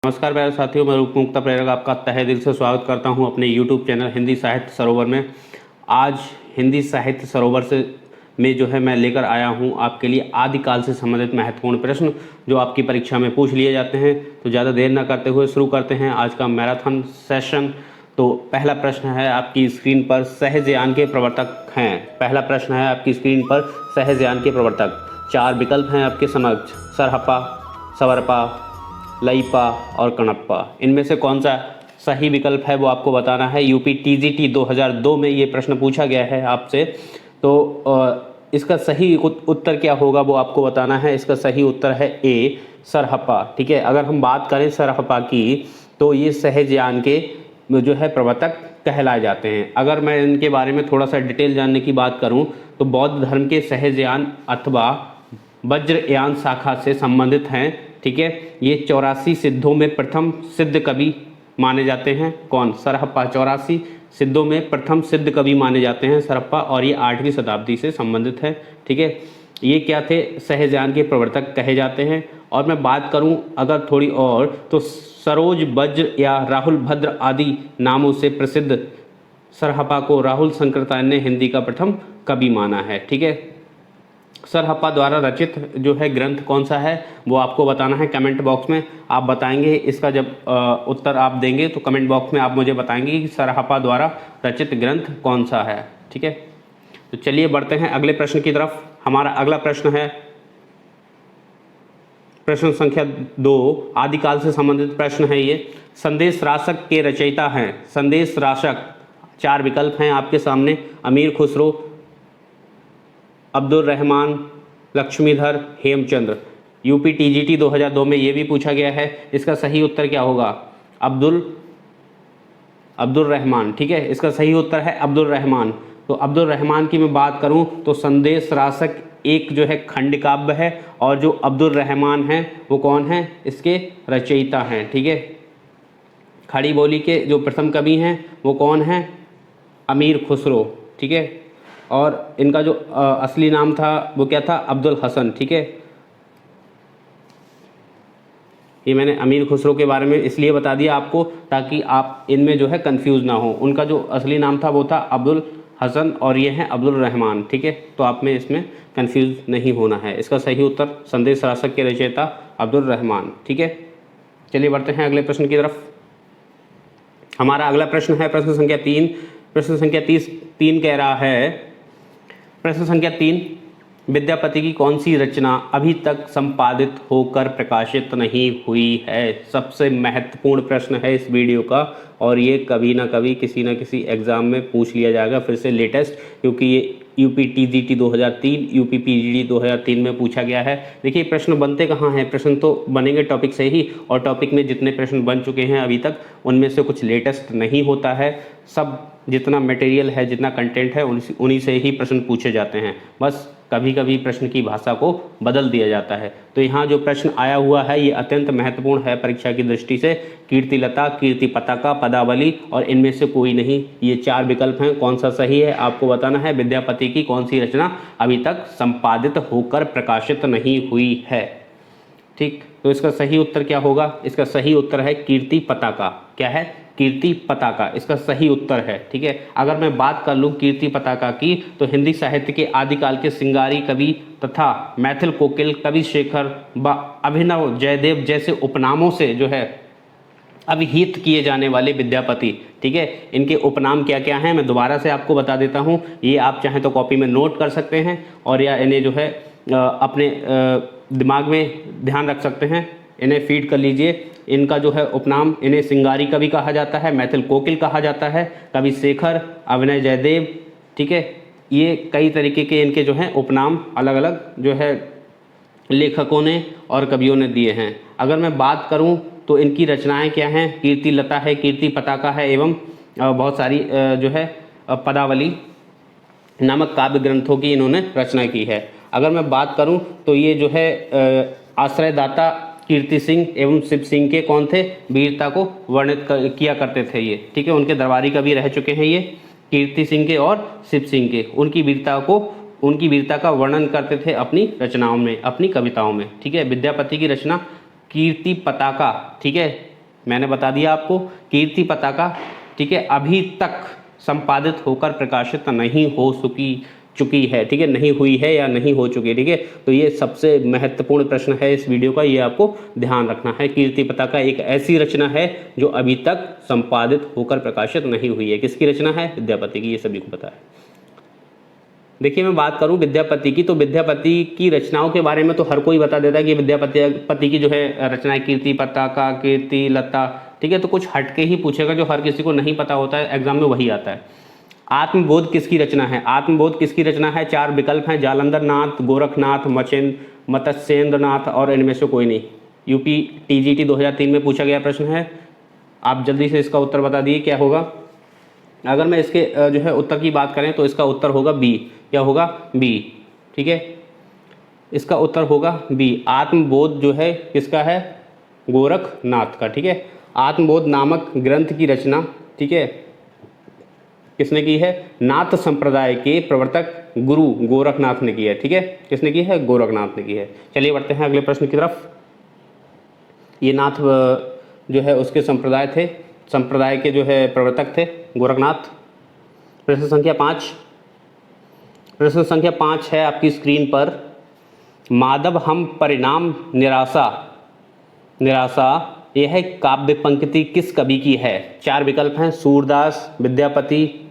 नमस्कार प्यारे साथियों, मैं रूप मुक्ता प्रेरक आपका तहे दिल से स्वागत करता हूं अपने YouTube चैनल हिंदी साहित्य सरोवर में। आज हिंदी साहित्य सरोवर से में जो है मैं लेकर आया हूं आपके लिए आदिकाल से संबंधित महत्वपूर्ण प्रश्न जो आपकी परीक्षा में पूछ लिए जाते हैं। तो ज़्यादा देर न करते हुए शुरू करते हैं आज का मैराथन सेशन। तो पहला प्रश्न है आपकी स्क्रीन पर, सहजयान के प्रवर्तक हैं। पहला प्रश्न है आपकी स्क्रीन पर, सहजयान के प्रवर्तक। 4 विकल्प हैं आपके समक्ष, सरहप्पा, सवरप्पा, लईपा और कणप्पा। इनमें से कौन सा सही विकल्प है वो आपको बताना है। यूपी टीजीटी 2002 में ये प्रश्न पूछा गया है आपसे। तो इसका सही उत्तर क्या होगा वो आपको बताना है। इसका सही उत्तर है ए, सरहप्पा। ठीक है, अगर हम बात करें सरहप्पा की तो ये सहजयान के जो है प्रवर्तक कहलाए जाते हैं। अगर मैं इनके बारे में थोड़ा सा डिटेल जानने की बात करूं तो बौद्ध धर्म के सहजयान अथवा वज्रयान शाखा से संबंधित हैं। ठीक है, ये 84 सिद्धों में प्रथम सिद्ध कवि माने जाते हैं। कौन? सरहप्पा। 84 सिद्धों में प्रथम सिद्ध कवि माने जाते हैं सरहप्पा, और ये 8वीं शताब्दी से संबंधित है। ठीक है, ये क्या थे? सहजयान के प्रवर्तक कहे जाते हैं। और मैं बात करूं अगर थोड़ी और, तो सरोज, वज्र या राहुल भद्र आदि नामों से प्रसिद्ध सरहप्पा को राहुल शंकरतायन ने हिंदी का प्रथम कवि माना है। ठीक है, सरहप्पा द्वारा रचित जो है ग्रंथ कौन सा है वो आपको बताना है। कमेंट बॉक्स में आप बताएंगे। इसका जब उत्तर आप देंगे तो कमेंट बॉक्स में आप मुझे बताएंगे कि सरहप्पा द्वारा रचित ग्रंथ कौन सा है। ठीक है, तो चलिए बढ़ते हैं अगले प्रश्न की तरफ। हमारा अगला प्रश्न है प्रश्न संख्या 2, आदिकाल से संबंधित प्रश्न है ये। संदेश राशक के रचयिता हैं। संदेश राशक, 4 विकल्प हैं आपके सामने, अमीर खुसरो, अब्दुल रहमान, लक्ष्मीधर, हेमचंद्र। यूपी टीजीटी 2002 में ये भी पूछा गया है। इसका सही उत्तर क्या होगा? अब्दुल रहमान। ठीक है, इसका सही उत्तर है अब्दुल रहमान। तो अब्दुल रहमान की मैं बात करूं तो संदेश राशक एक जो है खंड काव्य है, और जो अब्दुल रहमान हैं वो कौन है? इसके रचयिता हैं। ठीक है, खड़ी बोली के जो प्रथम कवि हैं वो कौन है? अमीर खुसरो। ठीक है, और इनका जो असली नाम था वो क्या था? अब्दुल हसन। ठीक है, ये मैंने अमीर खुसरो के बारे में इसलिए बता दिया आपको ताकि आप इनमें जो है कंफ्यूज ना हो। उनका जो असली नाम था वो था अब्दुल हसन, और ये हैं अब्दुल रहमान। ठीक है, तो आप में इसमें कंफ्यूज नहीं होना है। इसका सही उत्तर संदेश राशक के रचयिता अब्दुल रहमान। ठीक है, चलिए बढ़ते हैं अगले प्रश्न की तरफ। हमारा अगला प्रश्न है प्रश्न संख्या 3। प्रश्न संख्या 3 कह रहा है, प्रश्न संख्या 3, विद्यापति की कौन सी रचना अभी तक संपादित होकर प्रकाशित नहीं हुई है? सबसे महत्वपूर्ण प्रश्न है इस वीडियो का, और ये कभी ना कभी किसी ना किसी एग्जाम में पूछ लिया जाएगा फिर से लेटेस्ट, क्योंकि ये यूपी टीजीटी 2003, यूपी पीजीडी 2003 में पूछा गया है। देखिए प्रश्न बनते कहाँ हैं? प्रश्न तो बनेंगे टॉपिक से ही, और टॉपिक में जितने प्रश्न बन चुके हैं अभी तक उनमें से कुछ लेटेस्ट नहीं होता है। सब जितना मटेरियल है, जितना कंटेंट है, उन्हीं से ही प्रश्न पूछे जाते हैं। बस कभी कभी प्रश्न की भाषा को बदल दिया जाता है। तो यहाँ जो प्रश्न आया हुआ है ये अत्यंत महत्वपूर्ण है परीक्षा की दृष्टि से। कीर्तिलता, कीर्ति पताका, पदावली, और इनमें से कोई नहीं। ये 4 विकल्प हैं, कौन सा सही है आपको बताना है। विद्यापति की कौन सी रचना अभी तक संपादित होकर प्रकाशित नहीं हुई है? ठीक, तो इसका सही उत्तर क्या होगा? इसका सही उत्तर है कीर्ति पताका। क्या है? कीर्ति पताका इसका सही उत्तर है। ठीक है, अगर मैं बात कर लूँ कीर्ति पताका की तो हिंदी साहित्य के आदिकाल के सिंगारी कवि तथा मैथिल कोकिल, कवि शेखर व अभिनव जयदेव जैसे उपनामों से जो है अभिहित किए जाने वाले विद्यापति। ठीक है, इनके उपनाम क्या क्या हैं मैं दोबारा से आपको बता देता हूँ। ये आप चाहें तो कॉपी में नोट कर सकते हैं, और या इन्हें जो है अपने दिमाग में ध्यान रख सकते हैं, इन्हें फीड कर लीजिए। इनका जो है उपनाम, इन्हें सिंगारी कवि कहा जाता है, मैथिल कोकिल कहा जाता है, कवि शेखर, अभिनव जयदेव। ठीक है, ये कई तरीके के इनके जो हैं उपनाम अलग अलग जो है लेखकों ने और कवियों ने दिए हैं। अगर मैं बात करूं तो इनकी रचनाएं क्या हैं? कीर्ति लता है, कीर्ति पताका है, एवं बहुत सारी जो है पदावली नामक काव्य ग्रंथों की इन्होंने रचना की है। अगर मैं बात करूं तो ये जो है आश्रयदाता कीर्ति सिंह एवं शिव सिंह के कौन थे? वीरता को वर्णित किया करते थे ये। ठीक है, उनके दरबारी कवि रह चुके हैं ये, कीर्ति सिंह के और शिव सिंह के। उनकी वीरता का वर्णन करते थे अपनी रचनाओं में, अपनी कविताओं में। ठीक है, विद्यापति की रचना कीर्ति पताका, ठीक है, मैंने बता दिया आपको, कीर्ति पताका, ठीक है, अभी तक संपादित होकर प्रकाशित नहीं हो चुकी है, ठीक है, नहीं हुई है या नहीं हो चुकी है, ठीक है। तो ये सबसे महत्वपूर्ण प्रश्न है इस वीडियो का, ये आपको ध्यान रखना है। कीर्ति पताका एक ऐसी रचना है जो अभी तक संपादित होकर प्रकाशित नहीं हुई है। किसकी रचना है? विद्यापति की, ये सभी को पता है। देखिए मैं बात करूं विद्यापति की, तो विद्यापति की रचनाओं के बारे में तो हर कोई बता देता है कि विद्यापति की जो है रचनाएं कीर्ति पताका, कीर्ति लता, ठीक है। तो कुछ हटके ही पूछेगा जो हर किसी को नहीं पता होता है, एग्जाम में वही आता है। आत्मबोध किसकी रचना है? आत्मबोध किसकी रचना है? 4 विकल्प हैं, जालंधर नाथ, गोरखनाथ, मत्स्येंद्र नाथ और इनमें से कोई नहीं। यूपी टीजीटी 2003 में पूछा गया प्रश्न है। आप जल्दी से इसका उत्तर बता दिए क्या होगा। अगर मैं इसके जो है उत्तर की बात करें तो इसका उत्तर होगा बी। क्या होगा? बी, ठीक है, इसका उत्तर होगा बी। आत्मबोध जो है किसका है? गोरखनाथ का, ठीक है। आत्मबोध नामक ग्रंथ की रचना, ठीक है, किसने की है? नाथ संप्रदाय के प्रवर्तक गुरु गोरखनाथ ने की है, ठीक है। किसने की है? गोरखनाथ ने की है। चलिए बढ़ते हैं अगले प्रश्न की तरफ। ये नाथ जो है उसके संप्रदाय के जो है प्रवर्तक थे गोरखनाथ। प्रश्न संख्या 5, प्रश्न संख्या 5 है आपकी स्क्रीन पर। माधव हम परिणाम निराशा यह काव्य पंक्ति किस कवि की है? 4 विकल्प हैं, सूरदास, विद्यापति,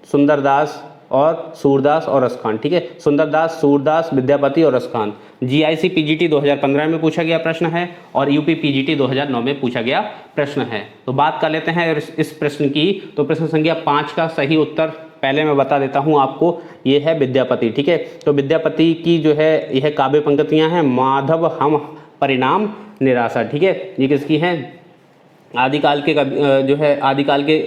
सुंदरदास और रसखान, ठीक है। सुंदरदास, सूरदास, विद्यापति और रसखान। जीआईसी पीजीटी 2015 में पूछा गया प्रश्न है और यूपी पीजीटी 2009 में पूछा गया प्रश्न है। तो बात कर लेते हैं इस प्रश्न की। तो प्रश्न संख्या 5 का सही उत्तर पहले मैं बता देता हूं आपको, ये है विद्यापति, ठीक है। तो विद्यापति की जो है यह काव्य पंक्तियां हैं, माधव हम परिणाम निराशा, ठीक है। ये किसकी हैं? आदिकाल के जो है आदिकाल के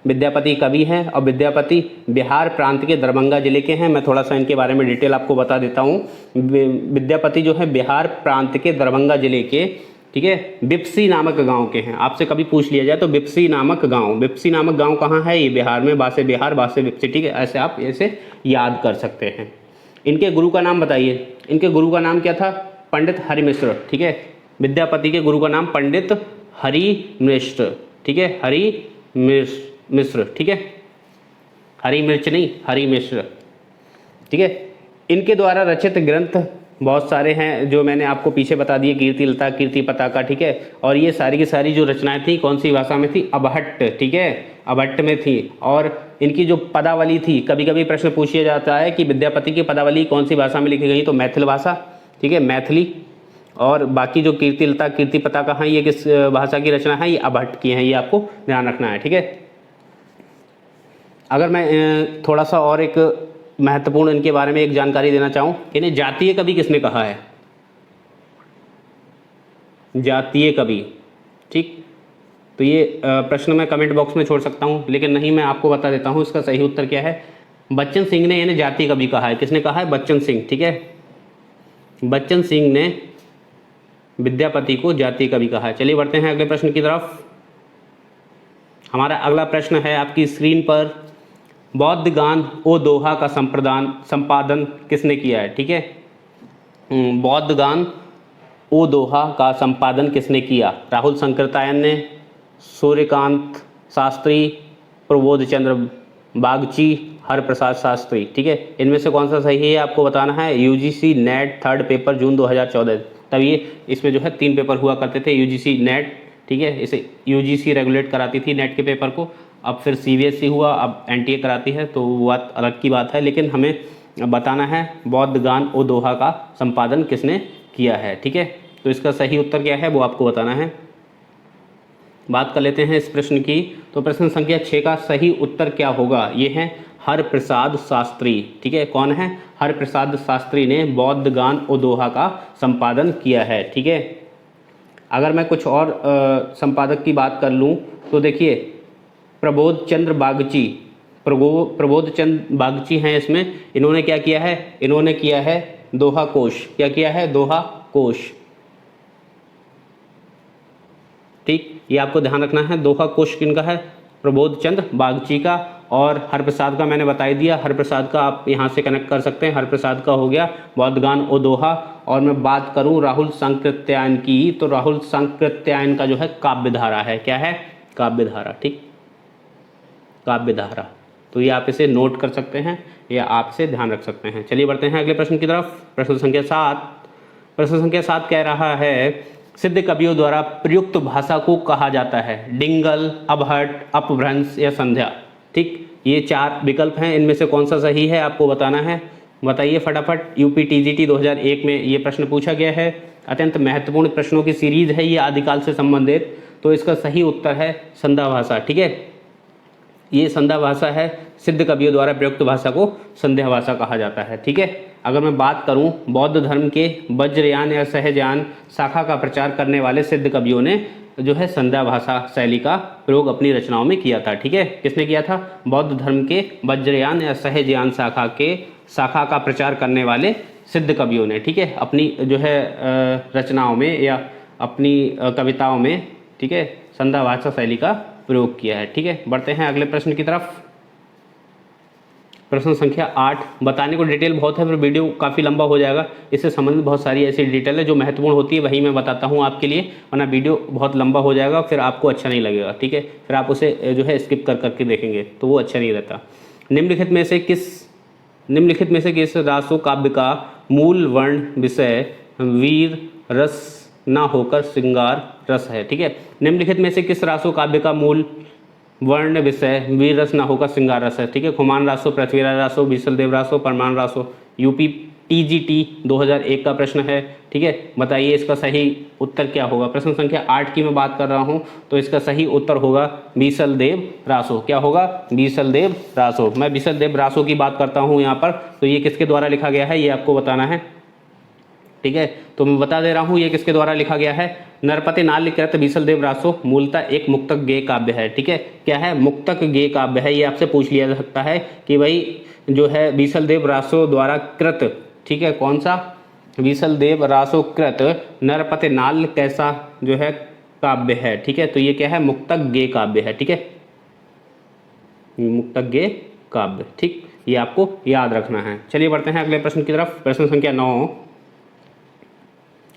विद्यापति कवि हैं और विद्यापति बिहार प्रांत के दरभंगा जिले के हैं। मैं थोड़ा सा इनके बारे में डिटेल आपको बता देता हूँ। विद्यापति जो है बिहार प्रांत के दरभंगा जिले के, ठीक है, बिपसी नामक गांव के हैं। आपसे कभी पूछ लिया जाए तो बिपसी नामक गांव कहाँ है? ये बिहार में, बासे बिहार बासे बिपसी, ठीक है। ऐसे आप ऐसे याद कर सकते हैं। इनके गुरु का नाम बताइए। इनके गुरु का नाम क्या था? पंडित हरि मिश्र, ठीक है। विद्यापति के गुरु का नाम पंडित हरि मिश्र, ठीक है, हरि मिश्र, ठीक है, हरी मिर्च नहीं, हरि मिश्र, ठीक है। इनके द्वारा रचित ग्रंथ बहुत सारे हैं जो मैंने आपको पीछे बता दिए, कीर्ति लता, कीर्ति पताका, ठीक है। और ये सारी की सारी जो रचनाएं थी कौन सी भाषा में थी? अबहट्ट, ठीक है, अबहट्ट में थी। और इनकी जो पदावली थी, कभी कभी प्रश्न पूछा जाता है कि विद्यापति की पदावली कौन सी भाषा में लिखी गई? तो मैथिल भाषा, ठीक है, मैथिली। और बाकी जो कीर्ति लता, कीर्ति पताका हैं, ये किस भाषा की रचना है? ये अबहट्ट की हैं, ये आपको ध्यान रखना है, ठीक है। अगर मैं थोड़ा सा और एक महत्वपूर्ण इनके बारे में एक जानकारी देना चाहूँ, इन्हें जातीय कवि किसने कहा है? जातीय कवि, ठीक। तो ये प्रश्न मैं कमेंट बॉक्स में छोड़ सकता हूँ, लेकिन नहीं, मैं आपको बता देता हूँ इसका सही उत्तर क्या है। बच्चन सिंह ने इन्हें जातीय कवि कहा है। किसने कहा है? बच्चन सिंह, ठीक है। बच्चन सिंह ने विद्यापति को जातीय कवि कहा है। चलिए बढ़ते हैं अगले प्रश्न की तरफ। हमारा अगला प्रश्न है आपकी स्क्रीन पर। बौद्ध गान ओ दोहा का संपादन किसने किया है? ठीक है, बौद्ध गान ओ दोहा का संपादन किसने किया? राहुल शंकरतायन ने, सूर्यकांत शास्त्री, प्रबोध चंद्र बागची, हरप्रसाद शास्त्री। ठीक है, इनमें से कौन सा सही है आपको बताना है। यूजीसी नेट 3rd पेपर जून 2014, तब ये इसमें जो है 3 पेपर हुआ करते थे। यूजीसी नेट, ठीक है, इसे यूजीसी रेगुलेट कराती थी नेट के पेपर को। अब फिर सीबीएसई हुआ, अब एनटीए कराती है, तो वो बात अलग की बात है। लेकिन हमें बताना है बौद्ध गान ओ दोहा का संपादन किसने किया है। ठीक है, तो इसका सही उत्तर क्या है वो आपको बताना है। बात कर लेते हैं इस प्रश्न की। तो प्रश्न संख्या 6 का सही उत्तर क्या होगा? ये है हरप्रसाद शास्त्री। ठीक है, कौन है? हरप्रसाद शास्त्री ने बौद्ध गान ओ दोहा का संपादन किया है। ठीक है, अगर मैं कुछ और संपादक की बात कर लूँ तो देखिए प्रबोध चंद्र बागची हैं इसमें। इन्होंने क्या किया है? इन्होंने किया है दोहा कोश। क्या किया है? दोहा कोश। ठीक, ये आपको ध्यान रखना है। दोहा कोश किनका है? प्रबोध चंद्र बागची का। और हरप्रसाद का मैंने बता ही दिया, हरप्रसाद का आप यहाँ से कनेक्ट कर सकते हैं, हरप्रसाद का हो गया बौद्धगान ओ दोहा। और मैं बात करूँ राहुल सांकृत्यायन की, तो राहुल सांकृत्यायन का जो है काव्यधारा है, क्या है, काव्यधारा, ठीक, काव्यधारा। तो ये आप इसे नोट कर सकते हैं या आप इसे ध्यान रख सकते हैं। चलिए बढ़ते हैं अगले प्रश्न की तरफ। प्रश्न संख्या 7, प्रश्न संख्या 7 कह रहा है सिद्ध कवियों द्वारा प्रयुक्त भाषा को कहा जाता है डिंगल, अबहट, अपभ्रंश या संध्या, ठीक। ये 4 विकल्प हैं, इनमें से कौन सा सही है आपको बताना है, बताइए फटाफट। यूपी टीजीटी 2001 में ये प्रश्न पूछा गया है, अत्यंत महत्वपूर्ण प्रश्नों की सीरीज है ये आदिकाल से संबंधित। तो इसका सही उत्तर है संध्या भाषा, ठीक है। ये संध्या भाषा है, सिद्ध कवियों द्वारा प्रयुक्त भाषा को संध्या भाषा कहा जाता है, ठीक है। अगर मैं बात करूं बौद्ध धर्म के वज्रयान या सहजयान शाखा का प्रचार करने वाले सिद्ध कवियों ने जो है संध्या भाषा शैली का प्रयोग अपनी रचनाओं में किया था, ठीक है। किसने किया था, बौद्ध धर्म के वज्रयान या सहजयान शाखा का प्रचार करने वाले सिद्ध कवियों ने, ठीक है, अपनी जो है रचनाओं में या अपनी कविताओं में, ठीक है, संध्या भाषा शैली का प्रयोग किया है, ठीक है। बढ़ते हैं अगले प्रश्न की तरफ। प्रश्न संख्या 8, बताने को डिटेल बहुत है, फिर वीडियो काफ़ी लंबा हो जाएगा, इससे संबंधित बहुत सारी ऐसी डिटेल है जो महत्वपूर्ण होती है वही मैं बताता हूँ आपके लिए, वरना वीडियो बहुत लंबा हो जाएगा, फिर आपको अच्छा नहीं लगेगा, ठीक है, फिर आप उसे जो है स्किप कर करके देखेंगे तो वो अच्छा नहीं रहता। निम्नलिखित में से किस रासो काव्य का मूल वर्ण विषय वीर रस ना होकर श्रृंगार रस है, ठीक है। निम्नलिखित में से किस रासो काव्य का मूल वर्ण विषय वीर रस ना होकर श्रृंगार रस है, ठीक है। खुमान रासो, पृथ्वीराज रासो, बीसल देव रासो, परमान रासो। यूपी टीजीटी 2001 का प्रश्न है, ठीक है। बताइए इसका सही उत्तर क्या होगा। प्रश्न संख्या 8 की मैं बात कर रहा हूं, तो इसका सही उत्तर होगा बीसल देव रासो। क्या होगा, बीसल देव रासो। मैं बीसल देव रासो की बात करता हूँ यहाँ पर, तो ये किसके द्वारा लिखा गया है ये आपको बताना है, ठीक है। तो मैं बता दे रहा हूँ ये किसके द्वारा लिखा गया है, नरपति नाल्य कृत बीसल देव रासो मूलतः एक मुक्तक गेय काव्य है, ठीक है। क्या है, मुक्तक गेय काव्य है। ये आपसे पूछ लिया जा सकता है कि भाई जो है बीसल देव रासो द्वारा कृत, ठीक है, कौन सा, बीसल देव रासो कृत नरपति नाल्य कैसा जो है काव्य है, ठीक है। तो ये क्या है, मुक्तक गेय काव्य है, ठीक है, मुक्तक गेय काव्य, ठीक, ये आपको याद रखना है। चलिए बढ़ते हैं अगले प्रश्न की तरफ। प्रश्न संख्या 9,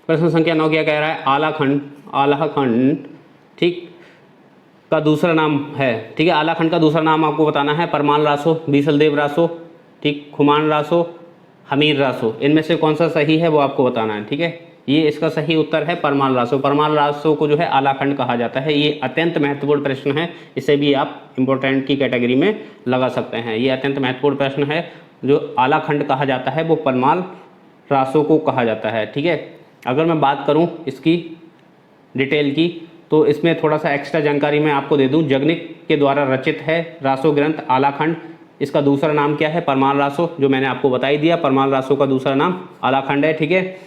प्रश्न संख्या 9 क्या कह रहा है, आलाखंड, ठीक, का दूसरा नाम है, ठीक है। आलाखंड का दूसरा नाम आपको बताना है, परमान रासो, बीसल देव रासो, ठीक, खुमान रासो, हमीर रासो। इनमें से कौन सा सही है वो आपको बताना है, ठीक है। ये इसका सही उत्तर है परमान रासो। परमान रासो को जो है आलाखंड कहा जाता है। ये अत्यंत महत्वपूर्ण प्रश्न है, इसे भी आप इम्पोर्टेंट की कैटेगरी में लगा सकते हैं। ये अत्यंत महत्वपूर्ण प्रश्न है, जो आलाखंड कहा जाता है वो परमान रासो को कहा जाता है, ठीक है। अगर मैं बात करूं इसकी डिटेल की, तो इसमें थोड़ा सा एक्स्ट्रा जानकारी मैं आपको दे दूं। जगनिक के द्वारा रचित है रासो ग्रंथ आलाखंड। इसका दूसरा नाम क्या है, परमान रासो, जो मैंने आपको बता ही दिया। परमान रासो का दूसरा नाम आलाखंड है, ठीक है।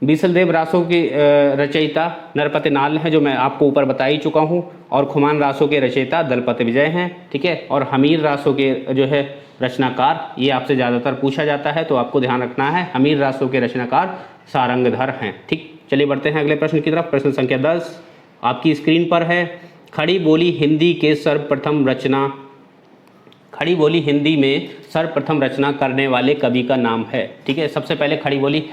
बीसल देव रासो की रचयिता नरपति नाल्य है, जो मैं आपको ऊपर बता ही चुका हूँ। और खुमान रासो के रचयिता दलपति विजय हैं, ठीक है। और हमीर रासो के जो है रचनाकार, ये आपसे ज़्यादातर पूछा जाता है, तो आपको ध्यान रखना है, हमीर रासो के रचनाकार सारंगधर हैं, ठीक। चलिए बढ़ते हैं अगले प्रश्न की तरफ। प्रश्न संख्या 10 आपकी स्क्रीन पर है। खड़ी बोली हिंदी के सर्वप्रथम रचना, खड़ी बोली हिंदी में सर्वप्रथम रचना करने वाले कवि का नाम है, ठीक है। सबसे पहले खड़ी बोली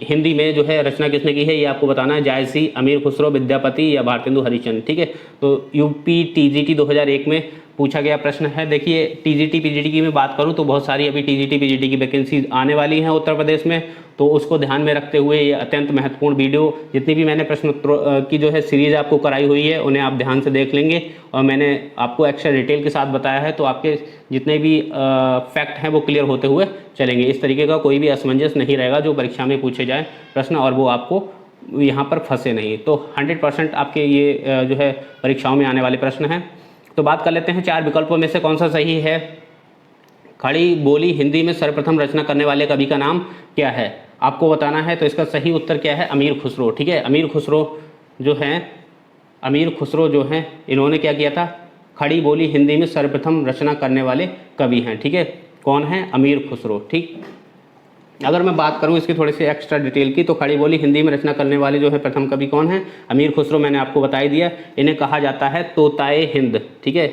हिंदी में जो है रचना किसने की है ये आपको बताना है। जायसी, अमीर खुसरो, विद्यापति या भारतेंदु हरिश्चंद्र, ठीक है। तो यूपी टीजीटी 2001 में पूछा गया प्रश्न है। देखिए टीजीटी पीजीटी की मैं बात करूं तो बहुत सारी अभी टीजीटी पीजीटी की वैकेंसीज आने वाली हैं उत्तर प्रदेश में, तो उसको ध्यान में रखते हुए ये अत्यंत महत्वपूर्ण वीडियो, जितनी भी मैंने प्रश्न की जो है सीरीज आपको कराई हुई है उन्हें आप ध्यान से देख लेंगे। और मैंने आपको एक्स्ट्रा डिटेल के साथ बताया है, तो आपके जितने भी फैक्ट हैं वो क्लियर होते हुए चलेंगे। इस तरीके का कोई भी असमंजस नहीं रहेगा जो परीक्षा में पूछे जाए प्रश्न और वो आपको यहाँ पर फंसे नहीं। तो 100% आपके ये जो है परीक्षाओं में आने वाले प्रश्न हैं। तो बात कर लेते हैं 4 विकल्पों में से कौन सा सही है। खड़ी बोली हिंदी में सर्वप्रथम रचना करने वाले कवि का नाम क्या है आपको बताना है। तो इसका सही उत्तर क्या है, अमीर खुसरो, ठीक है। अमीर खुसरो जो हैं इन्होंने क्या किया था, खड़ी बोली हिंदी में सर्वप्रथम रचना करने वाले कवि हैं, ठीक है। कौन है, अमीर खुसरो, ठीक। अगर मैं बात करूं इसकी थोड़ी सी एक्स्ट्रा डिटेल की, तो खड़ी बोली हिंदी में रचना करने वाले जो है प्रथम कवि कौन है, अमीर खुसरो। मैंने आपको बता ही दिया। इन्हें कहा जाता है तोताए हिंद, ठीक है।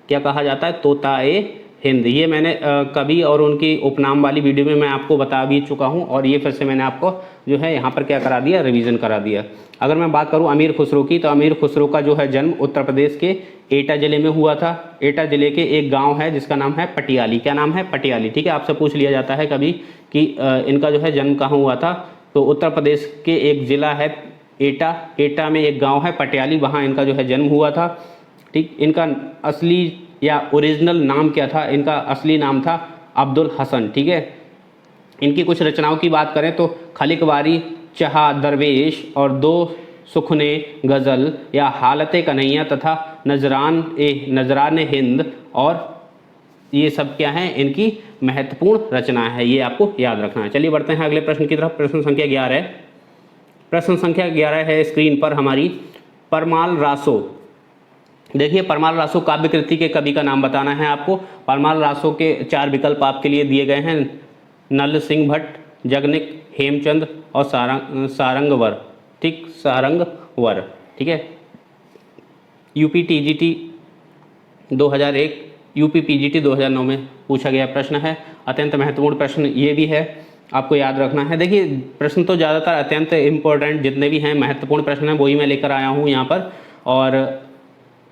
क्या कहा जाता है, तोताए हिंद। ये मैंने कवि और उनकी उपनाम वाली वीडियो में मैं आपको बता भी चुका हूँ, और ये फिर से मैंने आपको जो है यहाँ पर क्या करा दिया, रिवीजन करा दिया। अगर मैं बात करूँ अमीर खुसरो की, तो अमीर खुसरो का जो है जन्म उत्तर प्रदेश के एटा ज़िले में हुआ था। एटा ज़िले के एक गांव है जिसका नाम है पटियाली। क्या नाम है, पटियाली। ठीक है, आपसे पूछ लिया जाता है कभी कि इनका जो है जन्म कहाँ हुआ था, तो उत्तर प्रदेश के एक ज़िला है एटा, एटा में एक गांव है पटियाली, वहाँ इनका जो है जन्म हुआ था। ठीक, इनका असली या ओरिजिनल नाम क्या था, इनका असली नाम था अब्दुल हसन। ठीक है, इनकी कुछ रचनाओं की बात करें तो खलिकवारी, चहा दरवेश और दो सुखने गज़ल या हालत कन्हैया तथा नजरान हिंद, और ये सब क्या है, इनकी महत्वपूर्ण रचना है, ये आपको याद रखना है। चलिए बढ़ते हैं अगले प्रश्न की तरफ। प्रश्न संख्या 11। प्रश्न संख्या 11 है स्क्रीन पर हमारी, परमाल रासो। देखिए, परमाल रासो काव्य कृति के कवि का नाम बताना है आपको। परमाल रासो के 4 विकल्प आपके लिए दिए गए हैं, नल सिंह भट्ट, जगनिक, हेमचंद और सारंगवर। ठीक, सारंगवर। ठीक है, यूपी टीजीटी 2001, यूपी पीजीटी 2009 में पूछा गया प्रश्न है। अत्यंत महत्वपूर्ण प्रश्न ये भी है, आपको याद रखना है। देखिए, प्रश्न तो ज़्यादातर अत्यंत इम्पोर्टेंट जितने भी हैं, महत्वपूर्ण प्रश्न हैं, वही मैं लेकर आया हूँ यहाँ पर। और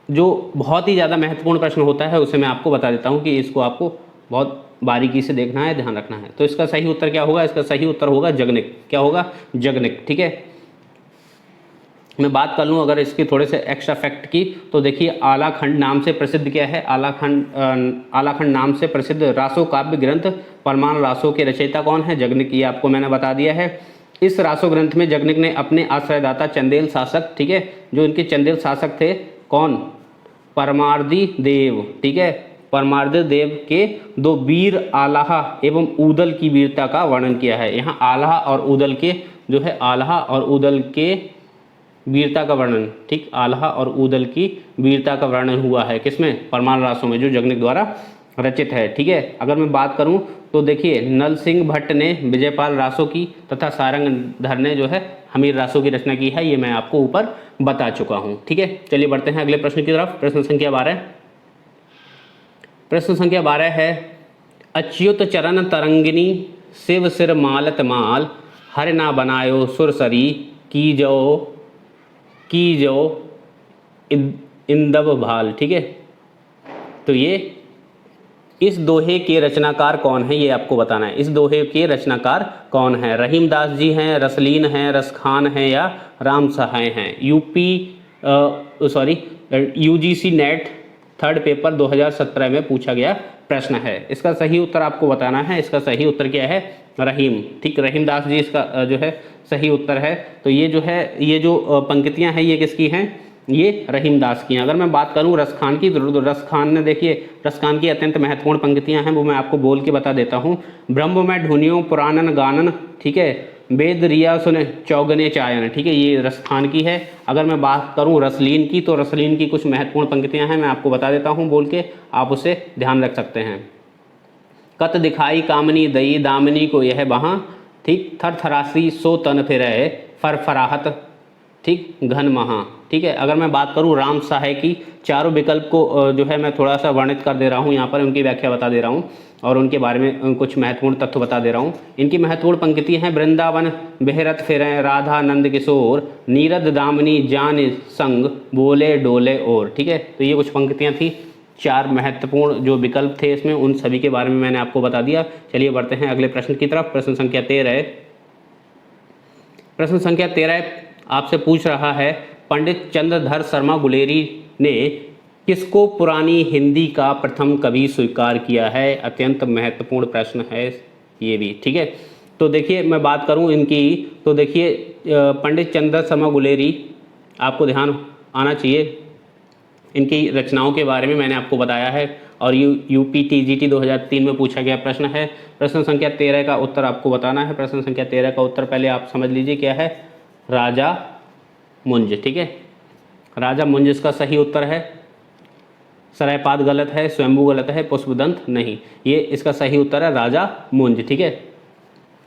जो बहुत ही ज़्यादा महत्वपूर्ण प्रश्न होता है उसे मैं आपको बता देता हूँ कि इसको आपको बहुत बारीकी से देखना है, ध्यान रखना है। तो इसका सही उत्तर क्या होगा, इसका सही उत्तर होगा जगनिक। क्या होगा, जगनिक। ठीक है, मैं बात कर लूँ अगर इसके थोड़े से एक्स्ट्रा फैक्ट की, तो देखिए, आलाखंड नाम से प्रसिद्ध क्या है, आलाखंड नाम से प्रसिद्ध रासो काव्य ग्रंथ परमाल रासो के रचयिता कौन है, जगनिक। ये आपको मैंने बता दिया है। इस रासो ग्रंथ में जगनिक ने अपने आश्रयदाता चंदेल शासक, ठीक है, जो इनके चंदेल शासक थे, कौन, परमार्दी देव। ठीक है, परमार्दी देव के 2 वीर आल्हा एवं ऊदल की वीरता का वर्णन किया है। यहाँ आल्हा और ऊदल के जो है, आल्हा और ऊदल के वीरता का वर्णन, ठीक, आल्हा और ऊदल की वीरता का वर्णन हुआ है किसमें, परमाल रासो में, जो जगनिक द्वारा रचित है। ठीक है, अगर मैं बात करूं तो देखिए, नल सिंह भट्ट ने विजयपाल रासो की तथा सारंगधर ने जो है हमीर रासो की रचना की है, ये मैं आपको ऊपर बता चुका हूं। ठीक है, चलिए बढ़ते हैं अगले प्रश्न की तरफ। प्रश्न संख्या 12। प्रश्न संख्या 12 है, अच्युत चरण तरंगिनी शिव सिर मालत माल, हर ना बनायो सुरसरी, की जो इंदब भाल। ठीक है, तो ये इस दोहे के रचनाकार कौन है, ये आपको बताना है। इस दोहे के रचनाकार कौन है, रहीम दास जी हैं, रसलीन हैं, रसखान हैं या राम सहाय हैं। यूजीसी नेट 3rd पेपर 2017 में पूछा गया प्रश्न है। इसका सही उत्तर आपको बताना है। इसका सही उत्तर क्या है, रहीम। ठीक, रहीम दास जी इसका जो है सही उत्तर है। तो ये जो है, ये जो पंक्तियां हैं, ये किसकी हैं, ये रहीम दास की हैं। अगर मैं बात करूं रसखान की, तो रसखान ने, देखिए, रसखान की अत्यंत महत्वपूर्ण पंक्तियां हैं, वो मैं आपको बोल के बता देता हूं। ब्रह्म में ढूनियों पुराणन गानन, ठीक है, वेद रिया सुन चौगने चायन। ठीक है, ये रसखान की है। अगर मैं बात करूं रसलीन की, तो रसलीन की कुछ महत्वपूर्ण पंक्तियां हैं, मैं आपको बता देता हूं बोल के, आप उसे ध्यान रख सकते हैं। कत दिखाई कामनी दई दामनी को यह वहाँ, ठीक, थरथरासी सो तन फिरे फरफराहत, ठीक, घन महा। ठीक है, अगर मैं बात करूं राम सहाय की, चारों विकल्प को जो है मैं थोड़ा सा वर्णित कर दे रहा हूं, यहाँ पर उनकी व्याख्या बता दे रहा हूं और उनके बारे में कुछ महत्वपूर्ण तथ्य बता दे रहा हूं। इनकी महत्वपूर्ण पंक्ति हैं, वृंदावन बेहरत फिरें राधा नंद किशोर, नीरद दामनी जान संग बोले डोले और। ठीक है, तो ये कुछ पंक्तियाँ थी। 4 महत्वपूर्ण जो विकल्प थे इसमें, उन सभी के बारे में मैंने आपको बता दिया। चलिए बढ़ते हैं अगले प्रश्न की तरफ। प्रश्न संख्या 13। प्रश्न संख्या 13 आपसे पूछ रहा है, पंडित चंद्रधर शर्मा गुलेरी ने किसको पुरानी हिंदी का प्रथम कवि स्वीकार किया है। अत्यंत महत्वपूर्ण प्रश्न है ये भी। ठीक है, तो देखिए, मैं बात करूं इनकी, तो देखिए, पंडित चंद्रधर शर्मा गुलेरी, आपको ध्यान आना चाहिए, इनकी रचनाओं के बारे में मैंने आपको बताया है, और यूपी टीजीटी 2003 में पूछा गया प्रश्न है। प्रश्न संख्या 13 का उत्तर आपको बताना है। प्रश्न संख्या 13 का उत्तर पहले आप समझ लीजिए क्या है, राजा मुंज। ठीक है, राजा मुंज इसका सही उत्तर है। सरायपाद गलत है, स्वयंभू गलत है, पुष्पदंत नहीं, ये इसका सही उत्तर है राजा मुंज। ठीक है,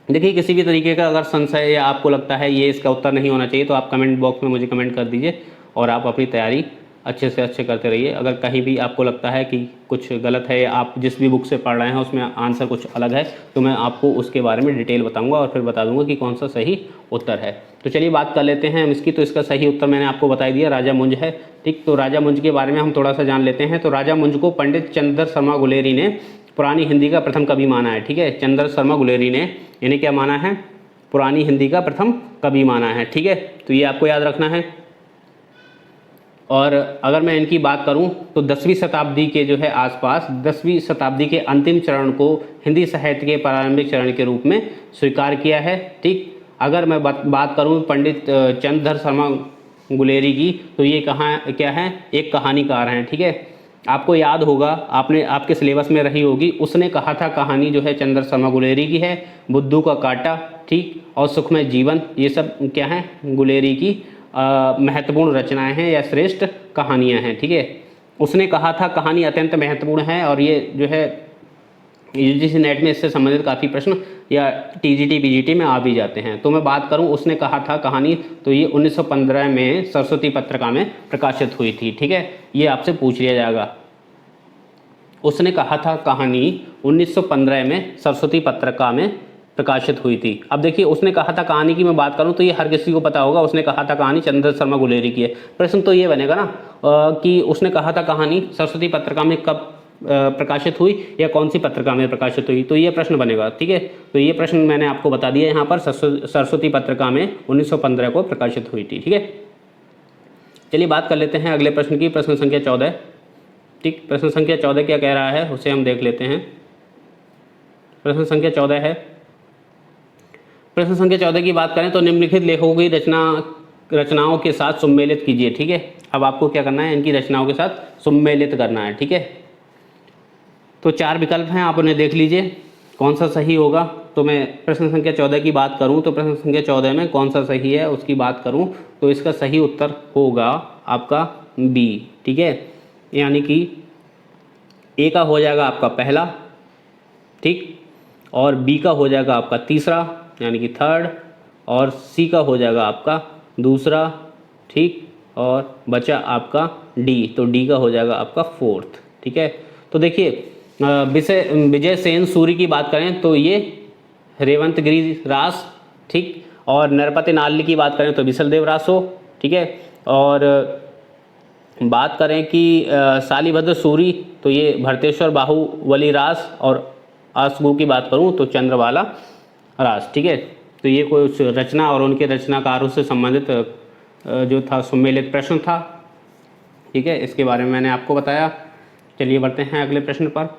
देखिए, किसी भी तरीके का अगर संशय या आपको लगता है ये इसका उत्तर नहीं होना चाहिए, तो आप कमेंट बॉक्स में मुझे कमेंट कर दीजिए और आप अपनी तैयारी अच्छे से अच्छे करते रहिए। अगर कहीं भी आपको लगता है कि कुछ गलत है, आप जिस भी बुक से पढ़ रहे हैं उसमें आंसर कुछ अलग है, तो मैं आपको उसके बारे में डिटेल बताऊंगा और फिर बता दूंगा कि कौन सा सही उत्तर है। तो चलिए बात कर लेते हैं हम इसकी। तो इसका सही उत्तर मैंने आपको बता दिया, राजा मुंज है। ठीक, तो राजा मुंज के बारे में हम थोड़ा सा जान लेते हैं। तो राजा मुंज को पंडित चंद्र शर्मा गुलेरी ने पुरानी हिंदी का प्रथम कवि माना है। ठीक है, चंद्र शर्मा गुलेरी ने इन्हें क्या माना है, पुरानी हिंदी का प्रथम कवि माना है। ठीक है, तो ये आपको याद रखना है। और अगर मैं इनकी बात करूं तो 10वीं शताब्दी के जो है आसपास, 10वीं शताब्दी के अंतिम चरण को हिंदी साहित्य के प्रारंभिक चरण के रूप में स्वीकार किया है। ठीक, अगर मैं बात करूं पंडित चंद्र शर्मा गुलेरी की, तो ये क्या है, एक कहानीकार हैं। ठीक है, आपको याद होगा, आपने आपके सिलेबस में रही होगी, उसने कहा था कहानी जो है चंद्र शर्मा गुलेरी की है, बुद्धू का कांटा, ठीक, और सुखमय जीवन, ये सब क्या है, गुलेरी की महत्वपूर्ण रचनाएं हैं या श्रेष्ठ कहानियां हैं। ठीक है, उसने कहा था कहानी अत्यंत महत्वपूर्ण है, और ये जो है यूजीसी नेट में इससे संबंधित काफ़ी प्रश्न या टीजीटी पीजीटी में आ भी जाते हैं। तो मैं बात करूं उसने कहा था कहानी, तो ये 1915 में सरस्वती पत्रिका में प्रकाशित हुई थी। ठीक है, ये आपसे पूछ लिया जाएगा। उसने कहा था कहानी 1915 में सरस्वती पत्रिका में प्रकाशित हुई थी। अब देखिए, उसने कहा था कहानी की मैं बात करूं तो ये हर किसी को पता होगा, उसने कहा था कहानी चंद्र शर्मा गुलेरी की है। प्रश्न तो ये बनेगा ना कि उसने कहा था कहानी सरस्वती पत्रिका में कब प्रकाशित हुई या कौन सी पत्रिका में प्रकाशित हुई, तो ये प्रश्न बनेगा। ठीक है, तो ये प्रश्न मैंने आपको बता दिया यहाँ पर, सरस्वती पत्रिका में 1915 को प्रकाशित हुई थी। ठीक है, चलिए बात कर लेते हैं अगले प्रश्न की, प्रश्न संख्या 14। ठीक, प्रश्न संख्या 14 क्या कह रहा है उसे हम देख लेते हैं। प्रश्न संख्या 14 है, प्रश्न संख्या 14 की बात करें तो निम्नलिखित लेखकों की रचनाओं के साथ सम्मिलित कीजिए। ठीक है, अब आपको क्या करना है, इनकी रचनाओं के साथ सम्मिलित करना है। ठीक है, तो 4 विकल्प हैं, आप उन्हें देख लीजिए कौन सा सही होगा। तो मैं प्रश्न संख्या 14 की बात करूं तो प्रश्न संख्या 14 में कौन सा सही है उसकी बात करूं तो इसका सही उत्तर होगा आपका बी। ठीक है, यानी कि ए का हो जाएगा आपका पहला, ठीक, और बी का हो जाएगा आपका तीसरा यानी कि थर्ड, और सी का हो जाएगा आपका दूसरा, ठीक, और बचा आपका डी, तो डी का हो जाएगा आपका फोर्थ। ठीक है, तो देखिए विजय सेन सूरी की बात करें तो ये रेवंत गिरी रास, ठीक, और नरपति नाल्ली की बात करें तो विशलदेव रासो। ठीक है, और बात करें कि शालिभद्र सूरी तो ये भरतेश्वर बाहुबली रास, और आसगु की बात करूं तो चंद्रबाला रास। ठीक है, तो ये कुछ रचना और उनके रचनाकारों से संबंधित जो था सम्मिलित प्रश्न था। ठीक है, इसके बारे में मैंने आपको बताया। चलिए बढ़ते हैं अगले प्रश्न पर।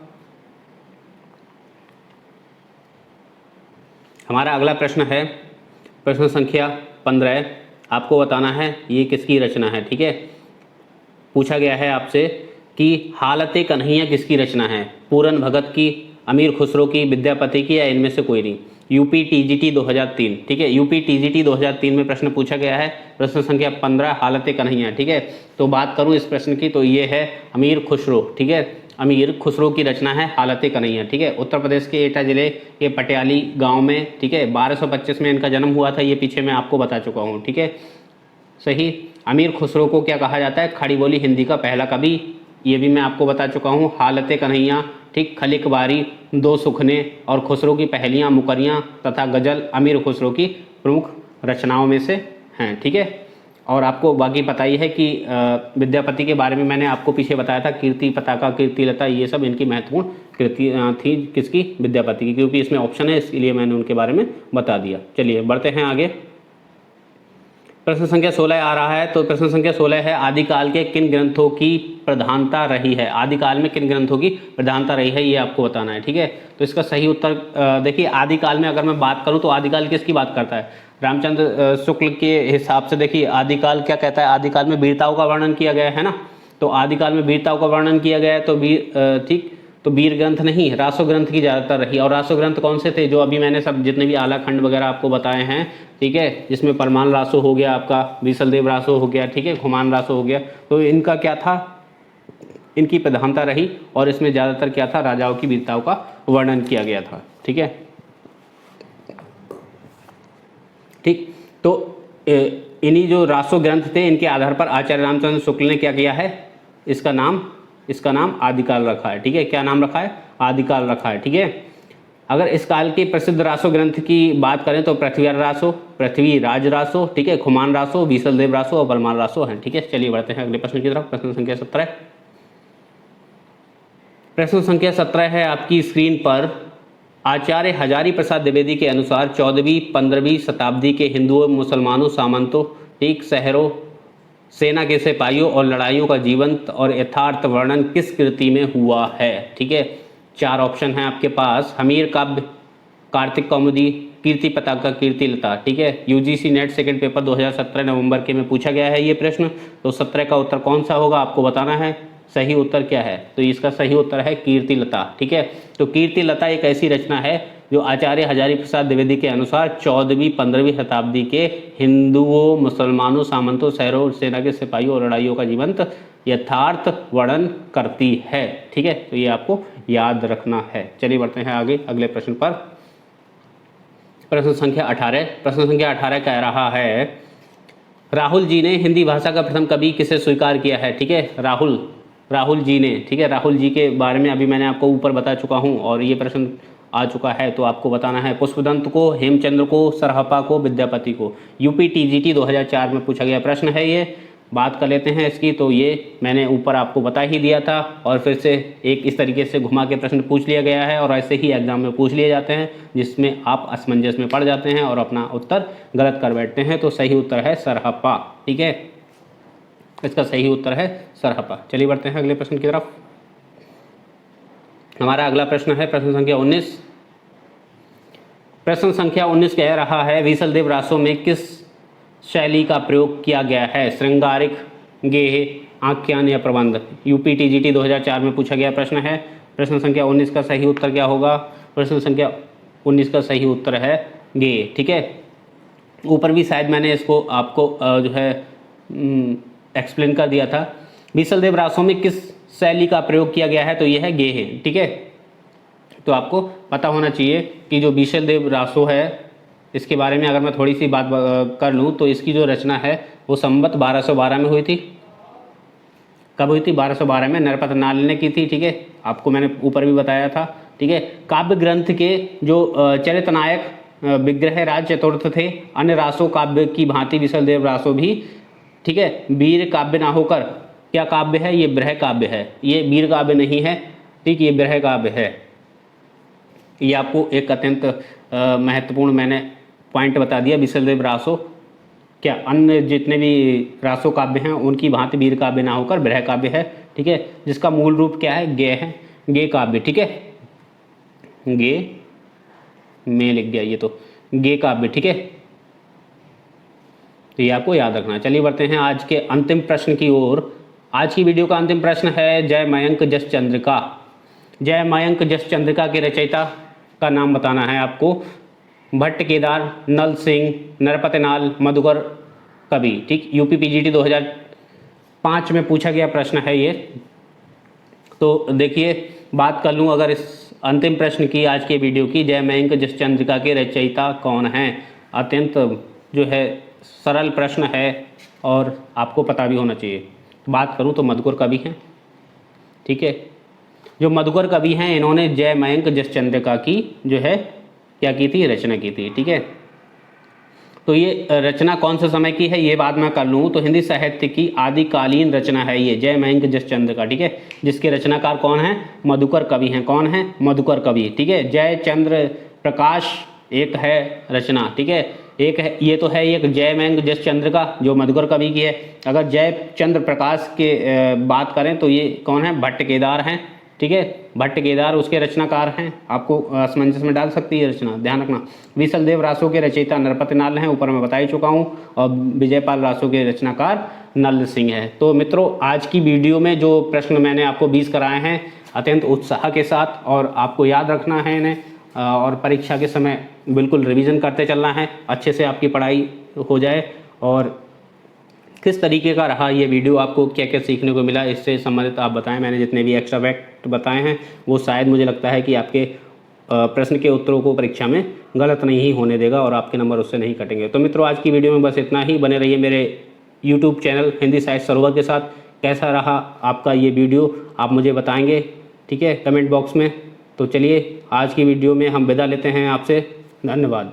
हमारा अगला प्रश्न है प्रश्न संख्या 15। आपको बताना है ये किसकी रचना है। ठीक है, पूछा गया है आपसे कि हालते कन्हैया किसकी रचना है, पूरन भगत की, अमीर खुसरो की, विद्यापति की, या इनमें से कोई नहीं। UP TGT 2003। ठीक है, यूपी टीजीटी 2003 में प्रश्न पूछा गया है, प्रश्न संख्या 15, हालते कन्हैया। ठीक है, तो बात करूं इस प्रश्न की तो ये है अमीर खुसरो। ठीक है, अमीर खुसरो की रचना है हालते कन्हैया। ठीक है, उत्तर प्रदेश के एटा जिले के पटियाली गांव में, ठीक है, 1225 में इनका जन्म हुआ था, ये पीछे मैं आपको बता चुका हूँ। ठीक है, सही। अमीर खुसरो को क्या कहा जाता है, खड़ी बोली हिंदी का पहला कवि, ये भी मैं आपको बता चुका हूँ। हालते कन्हैया, ठीक, खलिक बारी, दो सुखने और खुसरो की पहलियाँ, मुकरियाँ तथा गजल अमीर खुसरो की प्रमुख रचनाओं में से हैं। ठीक है, और आपको बाकी पता ही है कि विद्यापति के बारे में मैंने आपको पीछे बताया था, कीर्ति पताका, कीर्ति लता, ये सब इनकी महत्वपूर्ण कृति थी, किसकी, विद्यापति की, क्योंकि इसमें ऑप्शन है इसलिए मैंने उनके बारे में बता दिया। चलिए बढ़ते हैं आगे। प्रश्न संख्या 16 आ रहा है, तो प्रश्न संख्या 16 है, आदिकाल के किन ग्रंथों की प्रधानता रही है। आदिकाल में किन ग्रंथों की प्रधानता रही है ये आपको बताना है। ठीक है, तो इसका सही उत्तर देखिए, आदिकाल में अगर मैं बात करूं तो आदिकाल किसकी बात करता है, रामचंद्र शुक्ल के हिसाब से देखिए आदिकाल क्या कहता है, आदिकाल में वीरताओं का वर्णन किया गया है ना, तो आदिकाल में वीरताओं का वर्णन किया गया है, तो वीर, ठीक, तो वीर ग्रंथ नहीं, रासो ग्रंथ की ज़्यादातर रही। और रासो ग्रंथ कौन से थे, जो अभी मैंने सब जितने भी आला खंड वगैरह आपको बताए हैं, ठीक है, जिसमें परमान रासो हो गया आपका, विशलदेव रासो हो गया, ठीक है, खुमान रासो हो गया, तो इनका क्या था, इनकी प्रधानता रही, और इसमें ज़्यादातर क्या था, राजाओं की वीरताओं का वर्णन किया गया था। ठीक है, ठीक, तो इन्हीं जो रासो ग्रंथ थे इनके आधार पर आचार्य रामचंद्र शुक्ल ने क्या किया है, इसका नाम आदिकाल रखा है। ठीक है, क्या नाम रखा है, आदिकाल रखा है। ठीक है, अगर इस काल के प्रसिद्ध रासो ग्रंथ की बात करें तो पृथ्वीराज रासो, ठीक है, खुमान रासो, बीसलदेव रासो और बलमान रासो हैं। ठीक है, चलिए बढ़ते हैं अगले प्रश्न की तरफ। प्रश्न संख्या 17। प्रश्न संख्या 17 है आपकी स्क्रीन पर। आचार्य हजारी प्रसाद द्विवेदी के अनुसार 14वीं-15वीं शताब्दी के हिंदुओं, मुसलमानों, सामंतों, ठीक, शहरों, सेना के सिपाहियों और लड़ाइयों का जीवंत और यथार्थ वर्णन किस कृति में हुआ है। ठीक है, 4 ऑप्शन हैं आपके पास। हमीर काव्य, कार्तिक कौमुदी, कीर्ति पताका, कीर्ति लता। ठीक है, यूजीसी नेट सेकंड पेपर 2017 नवंबर के में पूछा गया है ये प्रश्न। तो 17 का उत्तर कौन सा होगा आपको बताना है। सही उत्तर क्या है, तो इसका सही उत्तर है कीर्ति लता। ठीक है, तो कीर्ति लता एक ऐसी रचना है जो आचार्य हजारी प्रसाद द्विवेदी के अनुसार 14वीं-15वीं शताब्दी के हिंदुओं, मुसलमानों, सामंतों, शहरों, सेना के सिपाहियों और लड़ाइयों का जीवंत यथार्थ वर्णन करती है। ठीक है, तो ये आपको याद रखना है। चलिए बढ़ते हैं आगे अगले प्रश्न पर। प्रश्न संख्या 18। प्रश्न संख्या 18 कह रहा है, राहुल जी ने हिंदी भाषा का प्रथम कवि किसे स्वीकार किया है। ठीक है, राहुल जी ने, ठीक है, राहुल जी के बारे में अभी मैंने आपको ऊपर बता चुका हूँ और ये प्रश्न आ चुका है, तो आपको बताना है पुष्पदंत को, हेमचंद्र को, सरहपा को, विद्यापति को। यूपी टीजीटी 2004 में पूछा गया प्रश्न है ये। बात कर लेते हैं इसकी। तो ये मैंने ऊपर आपको बता ही दिया था और फिर से एक इस तरीके से घुमा के प्रश्न पूछ लिया गया है और ऐसे ही एग्जाम में पूछ लिए जाते हैं जिसमें आप असमंजस में पड़ जाते हैं और अपना उत्तर गलत कर बैठते हैं। तो सही उत्तर है सरहपा। ठीक है, इसका सही उत्तर है सरहपा। चलिए बढ़ते हैं अगले प्रश्न की तरफ। हमारा अगला प्रश्न है प्रश्न संख्या 19। प्रश्न संख्या 19 कह रहा है, बीसलदेव रासो में किस शैली का प्रयोग किया गया है। श्रृंगारिक, गेह, आख्यान या प्रबंध। यूपी टीजीटी 2004 में पूछा गया प्रश्न है। प्रश्न संख्या 19 का सही उत्तर क्या होगा। प्रश्न संख्या 19 का सही उत्तर है गेह। ठीक है, ऊपर भी शायद मैंने इसको आपको जो है एक्सप्लेन कर दिया था। बीसलदेव रासो में किस शैली का प्रयोग किया गया है, तो यह है गेह। ठीक है, तो आपको पता होना चाहिए कि जो बीसलदेव रासो है इसके बारे में अगर मैं थोड़ी सी बात कर लूँ तो इसकी जो रचना है वो संवत 1212 में हुई थी। कब हुई थी, 1212 में नरपत नाल ने की थी। ठीक है, आपको मैंने ऊपर भी बताया था। ठीक है, काव्य ग्रंथ के जो चरितनायक विग्रह राज चतुर्थ थे। अन्य रासो काव्य की भांति बीसलदेव रासो भी, ठीक है, वीर काव्य ना होकर क्या काव्य है, ये ब्रह काव्य है। ये वीर काव्य नहीं है, ठीक, ये ब्रह काव्य है। ये आपको एक अत्यंत महत्वपूर्ण मैंने पॉइंट बता दिया। बीसलदेव रासो क्या अन्य जितने भी रासो काव्य हैं उनकी भांति वीर काव्य ना होकर ब्रह काव्य है। ठीक है, जिसका मूल रूप क्या है, गे है, गे काव्य। ठीक है, गे में लिख गया ये तो, गे काव्य। ठीक है, तो ये आपको याद रखना। चलिए बढ़ते हैं आज के अंतिम प्रश्न की ओर। आज की वीडियो का अंतिम प्रश्न है जय मयंक जस चंद्रिका। जय मयंक जस चंद्रिका के रचयिता का नाम बताना है आपको। भट्ट केदार, नल सिंह, नरपत नाल, मधुकर कवि। ठीक, यूपी पीजीटी 2005 में पूछा गया प्रश्न है ये। तो देखिए, बात कर लूँ अगर इस अंतिम प्रश्न की आज के वीडियो की, जय मयंक जस चंद्रिका के रचयिता कौन हैं। अत्यंत जो है सरल प्रश्न है और आपको पता भी होना चाहिए। बात करूं तो मधुकर कवि हैं। ठीक है, जो मधुकर कवि हैं इन्होंने जय मयंक जस चंद्रिका की जो है क्या की थी, रचना की थी। ठीक है, तो ये रचना कौन से समय की है ये बात मैं कर लूँ तो हिंदी साहित्य की आदिकालीन रचना है ये जय मयंक जस चंद्रिका। ठीक है, जिसके रचनाकार कौन है, मधुकर कवि हैं। कौन है, मधुकर कवि। ठीक है, जय चंद्र प्रकाश एक है रचना। ठीक है, एक है ये तो है एक जय मयंक जस चंद्रिका जो मधुकर कवि की है। अगर जय चंद्र प्रकाश के बात करें तो ये कौन है, भट्ट केदार हैं। ठीक है, भट्ट केदार उसके रचनाकार हैं। आपको असमंजस में डाल सकती है रचना, ध्यान रखना। बीसलदेव रासो के रचयिता नरपत नाल हैं, ऊपर मैं बता ही चुका हूँ, और विजयपाल रासो के रचनाकार नल सिंह है। तो मित्रों, आज की वीडियो में जो प्रश्न मैंने आपको 20 कराए हैं अत्यंत उत्साह के साथ, और आपको याद रखना है इन्हें और परीक्षा के समय बिल्कुल रिवीजन करते चलना है, अच्छे से आपकी पढ़ाई हो जाए। और किस तरीके का रहा ये वीडियो, आपको क्या क्या सीखने को मिला, इससे संबंधित आप बताएं। मैंने जितने भी एक्स्ट्रा फैक्ट बताए हैं वो शायद मुझे लगता है कि आपके प्रश्न के उत्तरों को परीक्षा में गलत नहीं होने देगा और आपके नंबर उससे नहीं कटेंगे। तो मित्रों, आज की वीडियो में बस इतना ही। बने रहिए मेरे यूट्यूब चैनल हिंदी साहित्य सरोवर के साथ। कैसा रहा आपका ये वीडियो आप मुझे बताएंगे, ठीक है, कमेंट बॉक्स में। तो चलिए, आज की वीडियो में हम विदा लेते हैं आपसे। धन्यवाद।